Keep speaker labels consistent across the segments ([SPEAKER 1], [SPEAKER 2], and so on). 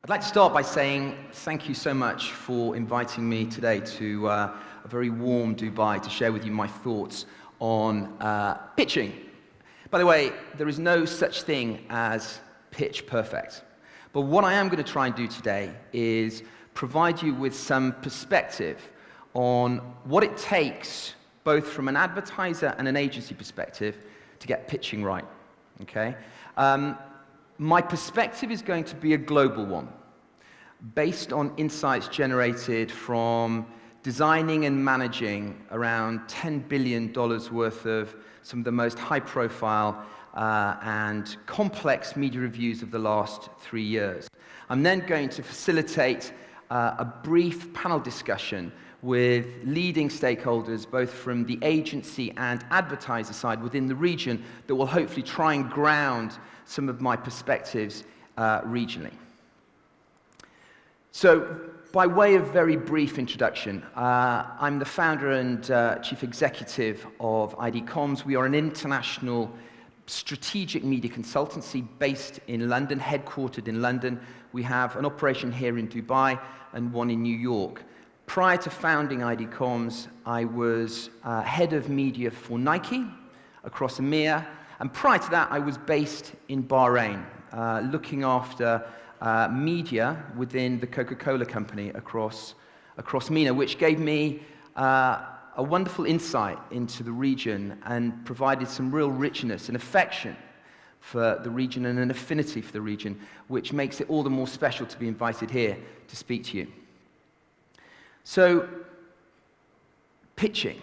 [SPEAKER 1] I'd like to start by saying thank you so much for inviting me today to a very warm Dubai to share with you my thoughts on pitching. By the way, there is no such thing as pitch perfect. But what I am going to try and do today is provide you with some perspective on what it takes, both from an advertiser and an agency perspective, to get pitching right. Okay? My perspective is going to be a global one, based on insights generated from designing and managing around $10 billion worth of some of the most high-profile and complex media reviews of the last 3 years. I'm then going to facilitate a brief panel discussion with leading stakeholders, both from the agency and advertiser side within the region, that will hopefully try and ground some of my perspectives regionally. So, by way of very brief introduction, I'm the founder and chief executive of ID Comms. We are an international strategic media consultancy based in London, headquartered in London. We have an operation here in Dubai and one in New York. Prior to founding ID Comms, I was head of media for Nike across EMEA, and prior to that, I was based in Bahrain, looking after media within the Coca-Cola company across MENA, which gave me a wonderful insight into the region and provided some real richness and affection for the region and an affinity for the region, which makes it all the more special to be invited here to speak to you. So, pitching.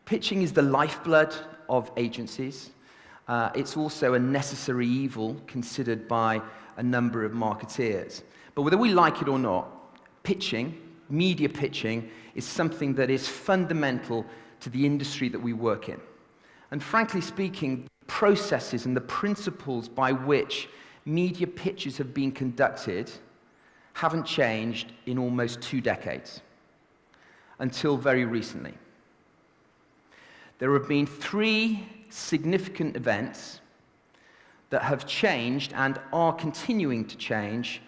[SPEAKER 1] Pitching is the lifeblood of agencies. It's also a necessary evil considered by a number of marketeers. But whether we like it or not, pitching, media pitching, is something that is fundamental to the industry that we work in. And frankly speaking, processes and the principles by which media pitches have been conducted haven't changed in almost 2 decades, until very recently. There have been 3 significant events that have changed and are continuing to change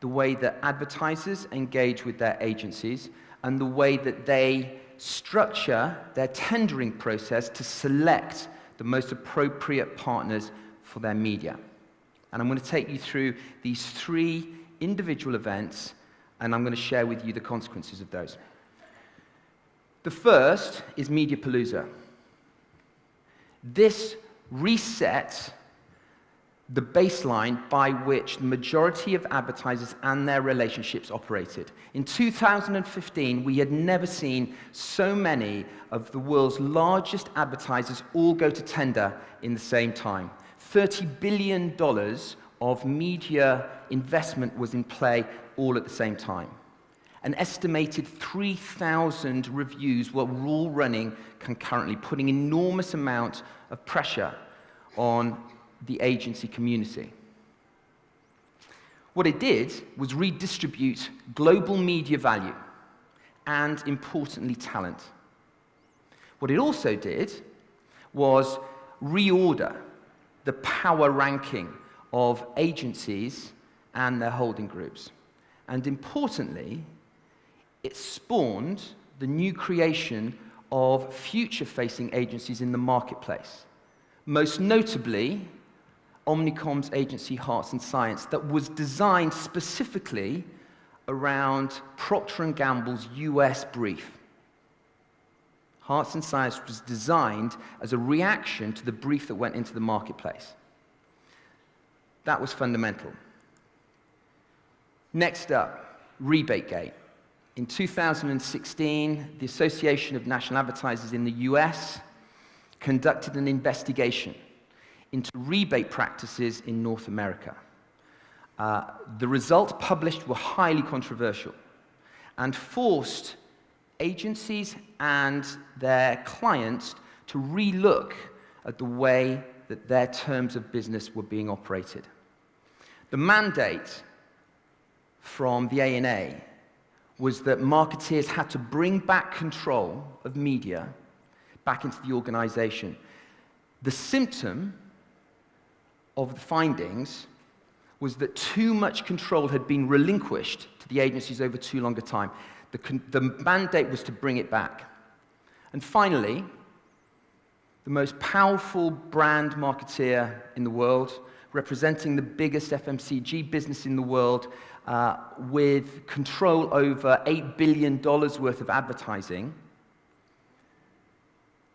[SPEAKER 1] the way that advertisers engage with their agencies and the way that they structure their tendering process to select the most appropriate partners for their media. And I'm going to take you through these 3 individual events, and I'm going to share with you the consequences of those. The first is Mediapalooza. This reset the baseline by which the majority of advertisers and their relationships operated. In 2015, we had never seen so many of the world's largest advertisers all go to tender in the same time. $30 billion of media investment was in play all at the same time. An estimated 3,000 reviews were all running concurrently, putting enormous amount of pressure on the agency community. What it did was redistribute global media value and, importantly, talent. What it also did was reorder the power ranking of agencies and their holding groups. And importantly, it spawned the new creation of future-facing agencies in the marketplace. Most notably, Omnicom's agency Hearts & Science, that was designed specifically around Procter & Gamble's US brief. Hearts & Science was designed as a reaction to the brief that went into the marketplace. That was fundamental. Next up, RebateGate. In 2016, the Association of National Advertisers in the US conducted an investigation into rebate practices in North America. The results published were highly controversial and forced agencies and their clients to relook at the way that their terms of business were being operated. The mandate from the ANA was that marketeers had to bring back control of media back into the organization. The symptom of the findings was that too much control had been relinquished to the agencies over too long a time. The mandate was to bring it back. And finally, the most powerful brand marketeer in the world, representing the biggest FMCG business in the world, with control over $8 billion worth of advertising,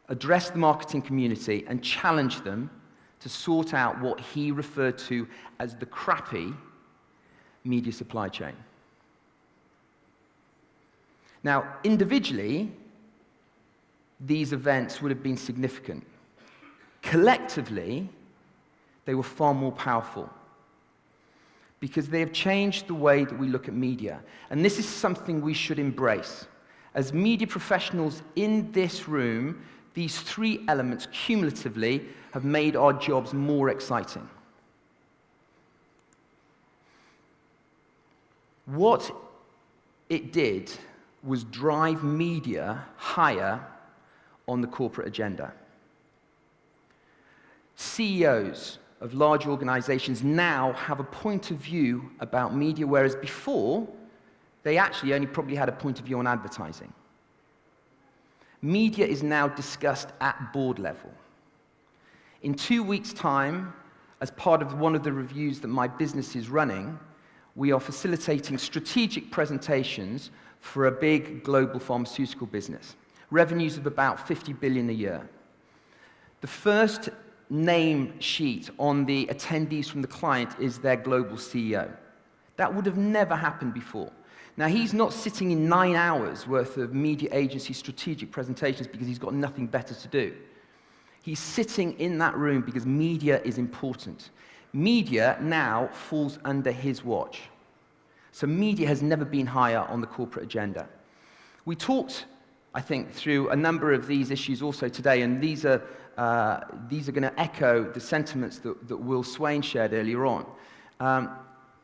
[SPEAKER 1] addressed the marketing community and challenged them to sort out what he referred to as the crappy media supply chain. Now, individually, these events would have been significant. Collectively, they were far more powerful because they have changed the way that we look at media. And this is something we should embrace. As media professionals in this room, these three elements cumulatively have made our jobs more exciting. What it did was drive media higher on the corporate agenda. CEOs of large organizations now have a point of view about media, whereas before, they actually only probably had a point of view on advertising. Media is now discussed at board level. In 2 weeks' time, as part of one of the reviews that my business is running, we are facilitating strategic presentations for a big global pharmaceutical business. Revenues of about $50 billion a year. The first name sheet on the attendees from the client is their global CEO. That would have never happened before. Now, he's not sitting in 9 hours worth of media agency strategic presentations because he's got nothing better to do. He's sitting in that room because media is important. Media now falls under his watch. So media has never been higher on the corporate agenda. We talked, I think, through a number of these issues also today, and these are going to echo the sentiments that Will Swain shared earlier on.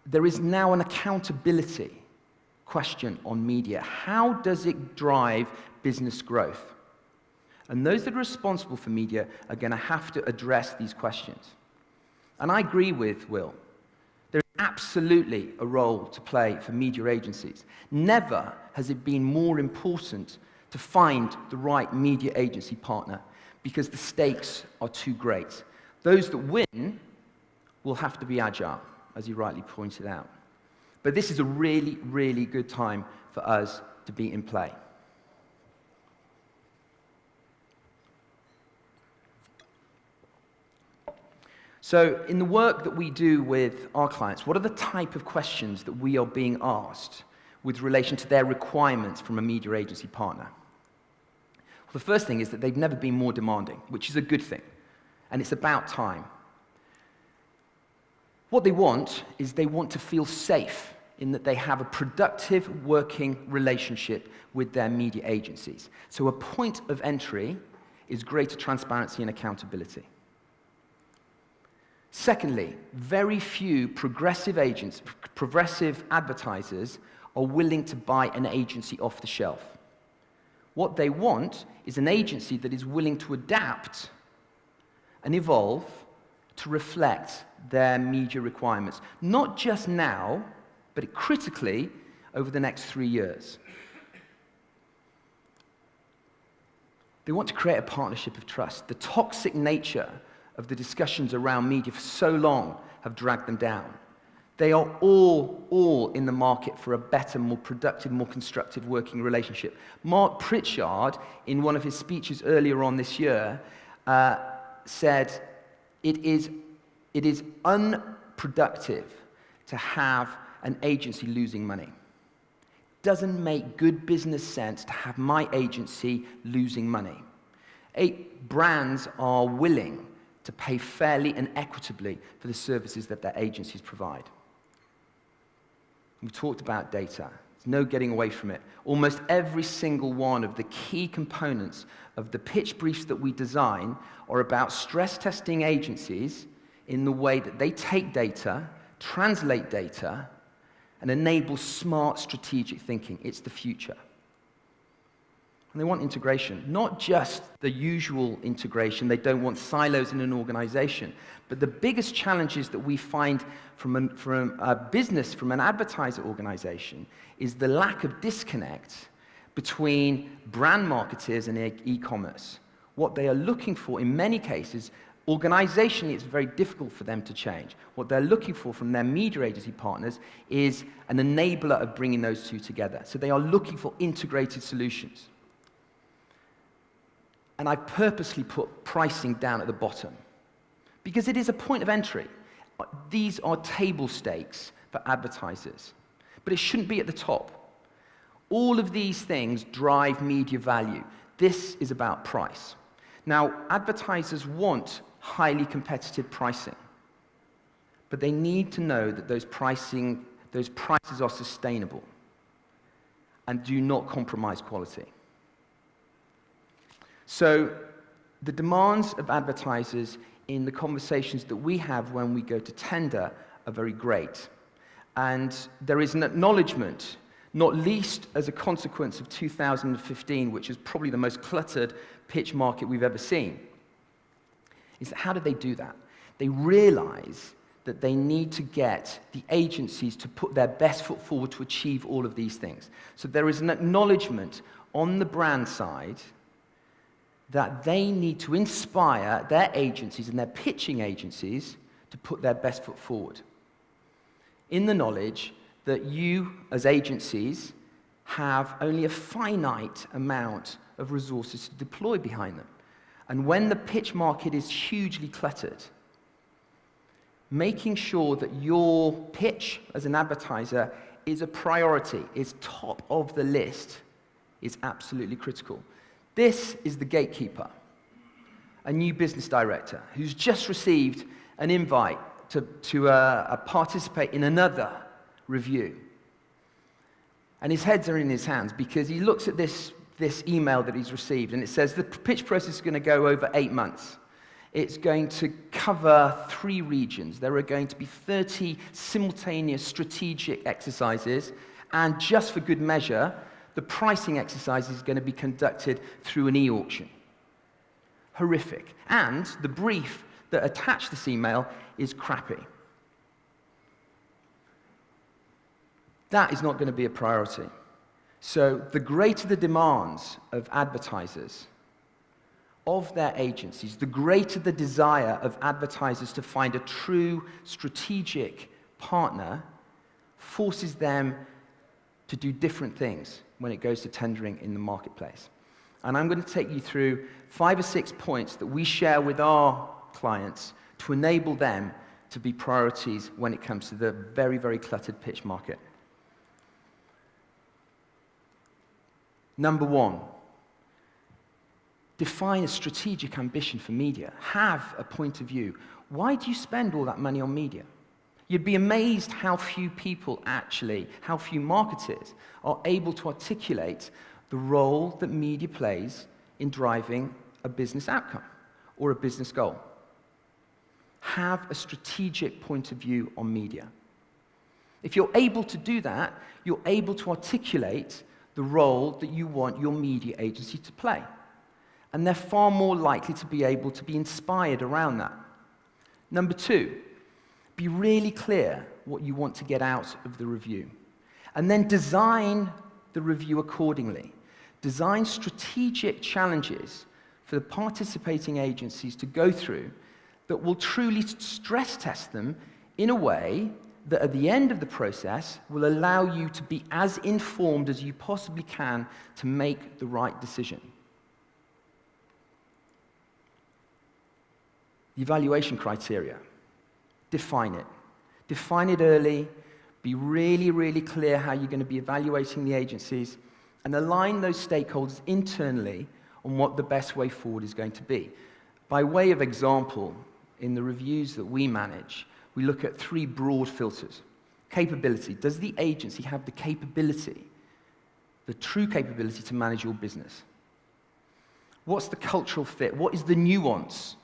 [SPEAKER 1] There is now an accountability question on media. How does it drive business growth? And those that are responsible for media are going to have to address these questions. And I agree with Will. There is absolutely a role to play for media agencies. Never has it been more important to find the right media agency partner because the stakes are too great. Those that win will have to be agile, as you rightly pointed out. But this is a really, really good time for us to be in play. So in the work that we do with our clients, what are the type of questions that we are being asked with relation to their requirements from a media agency partner? Well, the first thing is that they've never been more demanding, which is a good thing, and it's about time. What they want is they want to feel safe in that they have a productive working relationship with their media agencies. So a point of entry is greater transparency and accountability. Secondly, very few progressive advertisers are willing to buy an agency off the shelf. What they want is an agency that is willing to adapt and evolve to reflect their media requirements, not just now, but critically over the next 3 years. They want to create a partnership of trust. The toxic nature of the discussions around media for so long have dragged them down. They are all in the market for a better, more productive, more constructive working relationship. Mark Pritchard, in one of his speeches earlier on this year, said, it is unproductive to have an agency losing money. Doesn't make good business sense to have my agency losing money. Brands are willing to pay fairly and equitably for the services that their agencies provide. We talked about data. There's no getting away from it. Almost every single one of the key components of the pitch briefs that we design are about stress testing agencies in the way that they take data, translate data, and enable smart strategic thinking. It's the future. And they want integration, not just the usual integration. They don't want silos in an organization. But the biggest challenges that we find from a business, from an advertiser organization, is the lack of disconnect between brand marketers and e-commerce. What they are looking for in many cases, organizationally, it's very difficult for them to change. What they're looking for from their media agency partners is an enabler of bringing those two together. So they are looking for integrated solutions. And I purposely put pricing down at the bottom because it is a point of entry. These are table stakes for advertisers, but it shouldn't be at the top. All of these things drive media value. This is about price. Now, advertisers want highly competitive pricing, but they need to know that those prices are sustainable and do not compromise quality. So the demands of advertisers in the conversations that we have when we go to tender are very great. And there is an acknowledgement, not least as a consequence of 2015, which is probably the most cluttered pitch market we've ever seen, is that how did they do that? They realize that they need to get the agencies to put their best foot forward to achieve all of these things. So there is an acknowledgement on the brand side that they need to inspire their agencies and their pitching agencies to put their best foot forward, in the knowledge that you, as agencies, have only a finite amount of resources to deploy behind them. And when the pitch market is hugely cluttered, making sure that your pitch as an advertiser is a priority, is top of the list, is absolutely critical. This is the gatekeeper, a new business director who's just received an invite to participate in another review. And his heads are in his hands because he looks at this email that he's received, and it says the pitch process is going to go over 8 months. It's going to cover 3 regions. There are going to be 30 simultaneous strategic exercises, and just for good measure, the pricing exercise is going to be conducted through an e-auction. Horrific. And the brief that attached this email is crappy. That is not going to be a priority. So the greater the demands of advertisers, of their agencies, the greater the desire of advertisers to find a true strategic partner, forces them to do different things when it goes to tendering in the marketplace. And I'm going to take you through 5 or 6 points that we share with our clients to enable them to be priorities when it comes to the very, very cluttered pitch market. Number 1, define a strategic ambition for media. Have a point of view. Why do you spend all that money on media? You'd be amazed how few people how few marketers are able to articulate the role that media plays in driving a business outcome or a business goal. Have a strategic point of view on media. If you're able to do that, you're able to articulate the role that you want your media agency to play. And they're far more likely to be able to be inspired around that. Number 2, be really clear what you want to get out of the review. And then design the review accordingly. Design strategic challenges for the participating agencies to go through that will truly stress test them in a way that at the end of the process will allow you to be as informed as you possibly can to make the right decision. The evaluation criteria. Define it. Define it early. Be really, really clear how you're going to be evaluating the agencies, and align those stakeholders internally on what the best way forward is going to be. By way of example, in the reviews that we manage, we look at 3 broad filters. Capability. Does the agency have the capability, the true capability to manage your business? What's the cultural fit? What is the nuance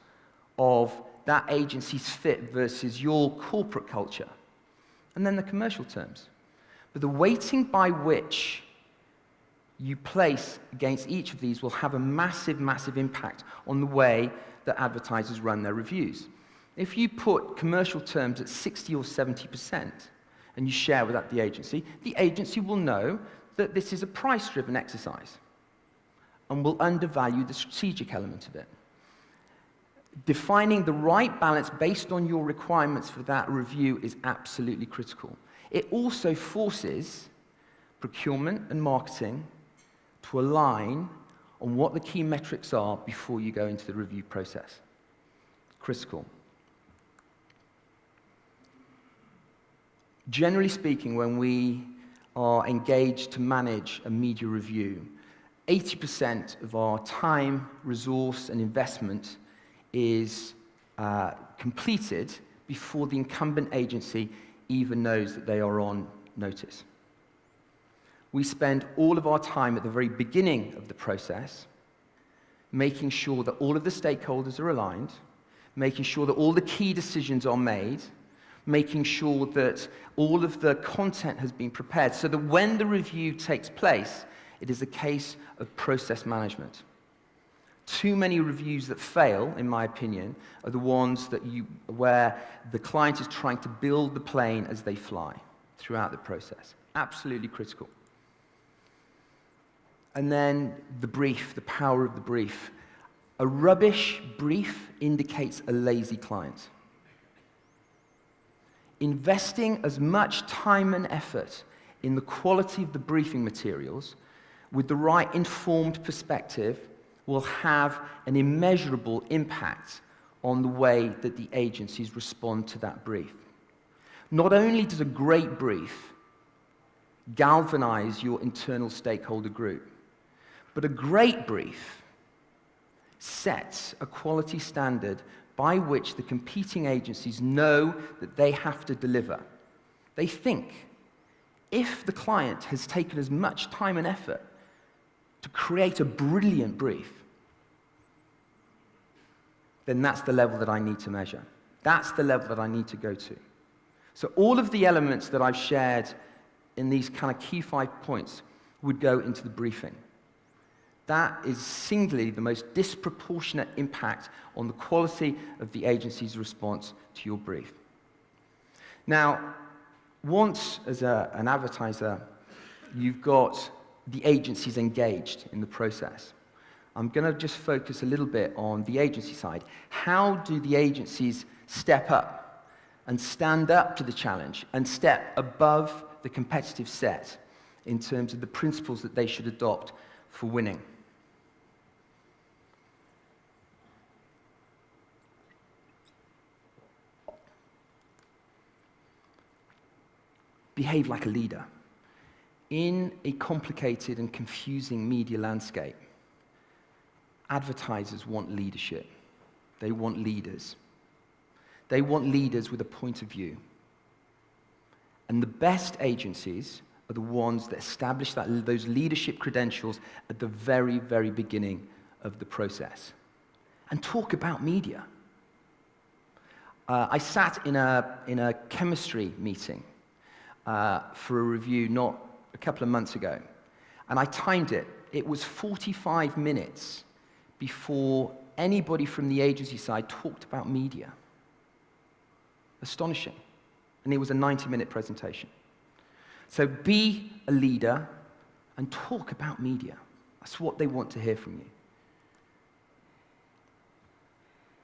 [SPEAKER 1] of that agency's fit versus your corporate culture? And then the commercial terms. But the weighting by which you place against each of these will have a massive, massive impact on the way that advertisers run their reviews. If you put commercial terms at 60 or 70% and you share with that the agency will know that this is a price-driven exercise and will undervalue the strategic element of it. Defining the right balance based on your requirements for that review is absolutely critical. It also forces procurement and marketing to align on what the key metrics are before you go into the review process. Critical. Generally speaking, when we are engaged to manage a media review, 80% of our time, resource, and investment is completed before the incumbent agency even knows that they are on notice. We spend all of our time at the very beginning of the process making sure that all of the stakeholders are aligned, making sure that all the key decisions are made, making sure that all of the content has been prepared so that when the review takes place, it is a case of process management. Too many reviews that fail, in my opinion, are the ones where the client is trying to build the plane as they fly throughout the process. Absolutely critical. And then the brief, the power of the brief. A rubbish brief indicates a lazy client. Investing as much time and effort in the quality of the briefing materials with the right informed perspective will have an immeasurable impact on the way that the agencies respond to that brief. Not only does a great brief galvanize your internal stakeholder group, but a great brief sets a quality standard by which the competing agencies know that they have to deliver. They think, if the client has taken as much time and effort to create a brilliant brief, then that's the level that I need to measure. That's the level that I need to go to. So all of the elements that I've shared in these kind of key 5 points would go into the briefing. That is singularly the most disproportionate impact on the quality of the agency's response to your brief. Now, once as an advertiser, you've got the agencies engaged in the process, I'm going to just focus a little bit on the agency side. How do the agencies step up and stand up to the challenge and step above the competitive set in terms of the principles that they should adopt for winning? Behave like a leader. In a complicated and confusing media landscape, advertisers want leadership. They want leaders. They want leaders with a point of view. And the best agencies are the ones that establish those leadership credentials at the very, very beginning of the process. And talk about media. I sat in a chemistry meeting for a review not a couple of months ago, and I timed it. It was 45 minutes before anybody from the agency side talked about media. Astonishing. And it was a 90-minute presentation. So be a leader and talk about media. That's what they want to hear from you.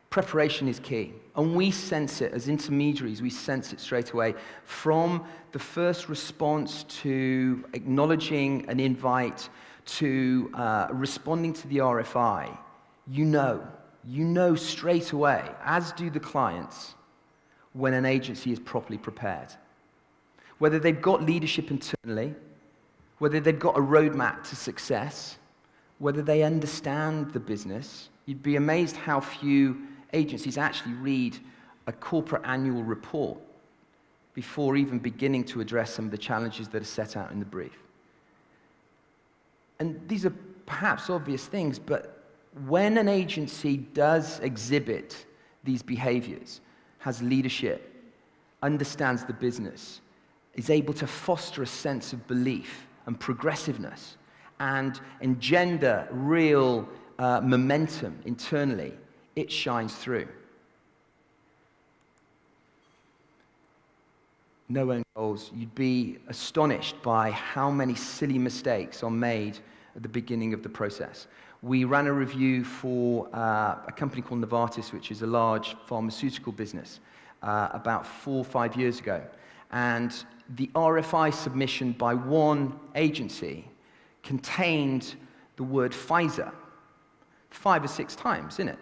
[SPEAKER 1] Preparation is key, and we sense it as intermediaries. We sense it straight away from the first response to acknowledging an invite to responding to the RFI. You know straight away, as do the clients, when an agency is properly prepared. Whether they've got leadership internally, whether they've got a roadmap to success, whether they understand the business. You'd be amazed how few agencies actually read a corporate annual report before even beginning to address some of the challenges that are set out in the brief. And these are perhaps obvious things, but when an agency does exhibit these behaviors, has leadership, understands the business, is able to foster a sense of belief and progressiveness, and engender real momentum internally, it shines through. No own goals. You'd be astonished by how many silly mistakes are made at the beginning of the process. We ran a review for a company called Novartis, which is a large pharmaceutical business, about 4 or 5 years ago. And the RFI submission by one agency contained the word Pfizer 5 or 6 times in it.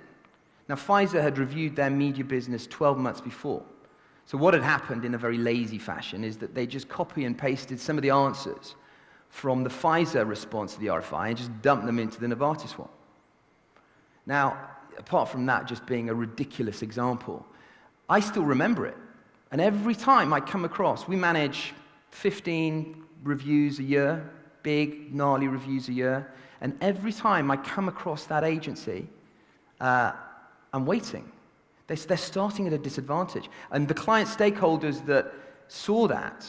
[SPEAKER 1] Now, Pfizer had reviewed their media business 12 months before. So what had happened in a very lazy fashion is that they just copy and pasted some of the answers from the Pfizer response to the RFI and just dumped them into the Novartis one. Now, apart from that just being a ridiculous example, I still remember it. And every time I come across, we manage 15 reviews a year, big, gnarly reviews a year, and every time I come across that agency, I'm waiting. They're starting at a disadvantage. And the client stakeholders that saw that,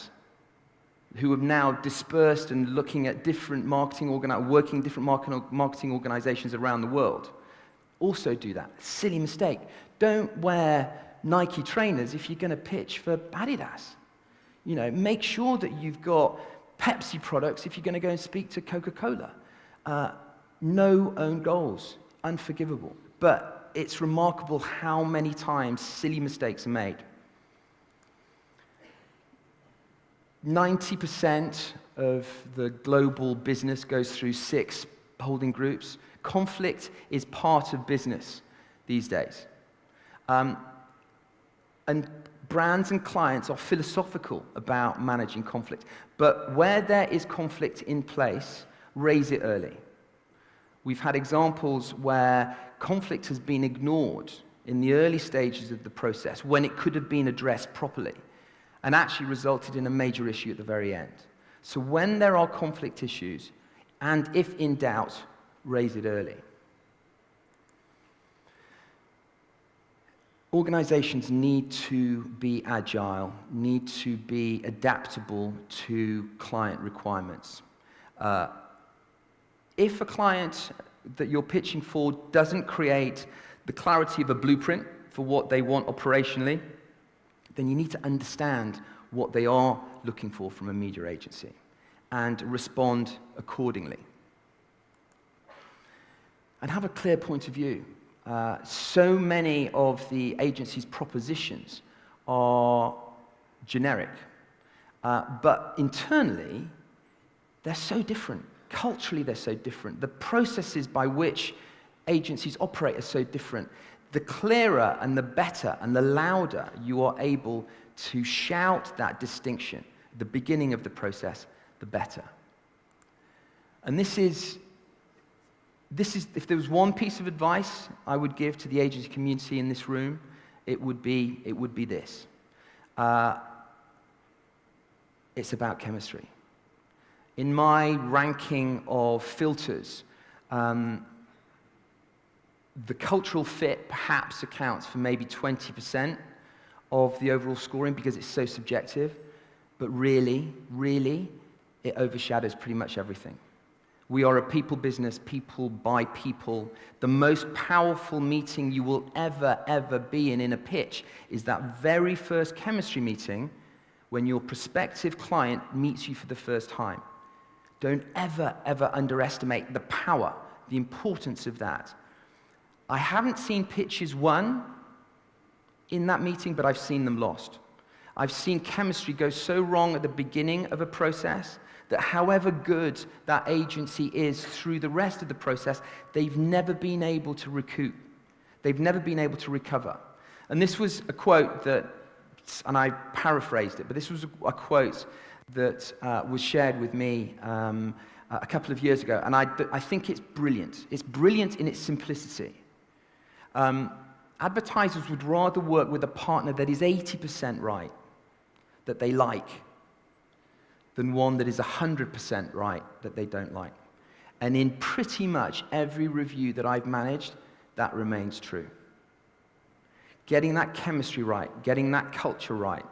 [SPEAKER 1] who have now dispersed and looking at different working different marketing organizations around the world, also do that. Silly mistake. Don't wear Nike trainers if you're going to pitch for Adidas. You know, make sure that you've got Pepsi products if you're going to go and speak to Coca-Cola. No own goals. Unforgivable. But it's remarkable how many times silly mistakes are made. 90% of the global business goes through 6 holding groups. Conflict is part of business these days. And brands and clients are philosophical about managing conflict. But where there is conflict in place, raise it early. We've had examples where conflict has been ignored in the early stages of the process when it could have been addressed properly and actually resulted in a major issue at the very end. So when there are conflict issues, and if in doubt, raise it early. Organizations need to be agile, need to be adaptable to client requirements. If a client that you're pitching for doesn't create the clarity of a blueprint for what they want operationally, then you need to understand what they are looking for from a media agency and respond accordingly. And have a clear point of view. So many of the agency's propositions are generic, but internally, they're so different. Culturally, they're so different. The processes by which agencies operate are so different. The clearer and the better and the louder you are able to shout that distinction at the beginning of the process, the better. And this is, if there was one piece of advice I would give to the agency community in this room, it would be this. It's about chemistry. In my ranking of filters, the cultural fit perhaps accounts for maybe 20% of the overall scoring because it's so subjective, but really, it overshadows pretty much everything. We are a people business, people by people. The most powerful meeting you will ever be in a pitch is that very first chemistry meeting when your prospective client meets you for the first time. Don't ever underestimate the power, the importance of that. I haven't seen pitches won in that meeting, but I've seen them lost. I've seen chemistry go so wrong at the beginning of a process that however good that agency is through the rest of the process, they've never been able to recoup. They've never been able to recover. And this was a quote that, and I paraphrased it, but this was a quote that was shared with me a couple of years ago, and I think it's brilliant. It's brilliant in its simplicity. Advertisers would rather work with a partner that is 80% right, that they like, than one that is 100% right, that they don't like. And in pretty much every review that I've managed, that remains true. Getting that chemistry right, getting that culture right,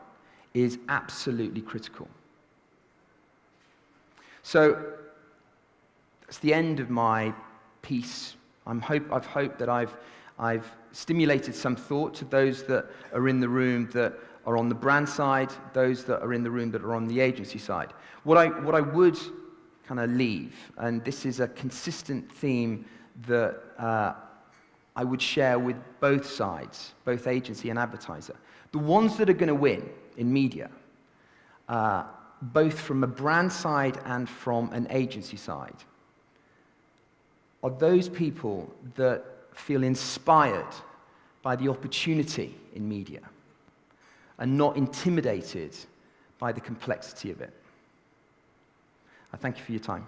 [SPEAKER 1] is absolutely critical. So, It's the end of my piece. I've hoped that I've stimulated some thought to those that are in the room that are on the brand side, those that are in the room that are on the agency side. What I would kind of leave, and this is a consistent theme that I would share with both sides, both agency and advertiser. The ones that are going to win in media, both from a brand side and from an agency side, are those people that feel inspired by the opportunity in media and not intimidated by the complexity of it. I thank you for your time.